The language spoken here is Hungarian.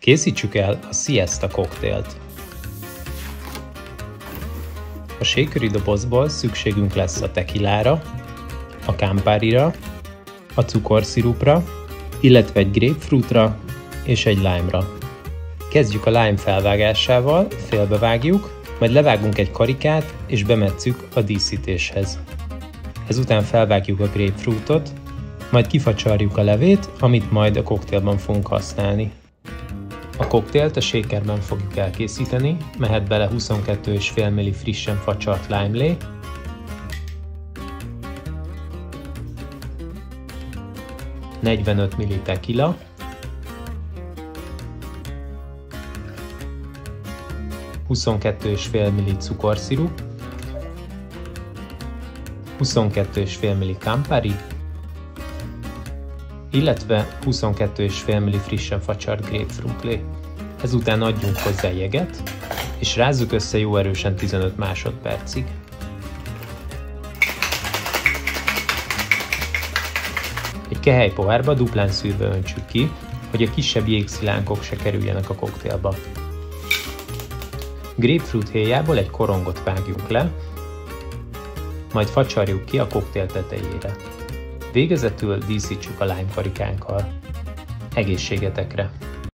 Készítsük el a Siesta koktélt. A shakeri dobozból szükségünk lesz a tequilára, a Campari-ra, a cukorszirupra, illetve egy grapefruitra és egy lime-ra. Kezdjük a lime felvágásával, félbevágjuk, majd levágunk egy karikát és bemetszük a díszítéshez. Ezután felvágjuk a grapefruitot, majd kifacsarjuk a levét, amit majd a koktélban fogunk használni. A koktélt a shakerben fogjuk elkészíteni, mehet bele 22,5 ml frissen facsart lime-lé, ...45 ml tequila, ...22,5 ml cukorszirup, 22,5 ml Campari, illetve 22,5 ml frissen facsart grapefruitlé. Ezután adjunk hozzá jeget, és rázzuk össze jó erősen 15 másodpercig. Egy kehelypohárba duplán szűrve öntsük ki, hogy a kisebb jégszilánkok se kerüljenek a koktélba. Grapefruit héjából egy korongot vágjunk le, majd facsarjuk ki a koktél tetejére. Végezetül díszítsük a lime karikánkkal. Egészségetekre!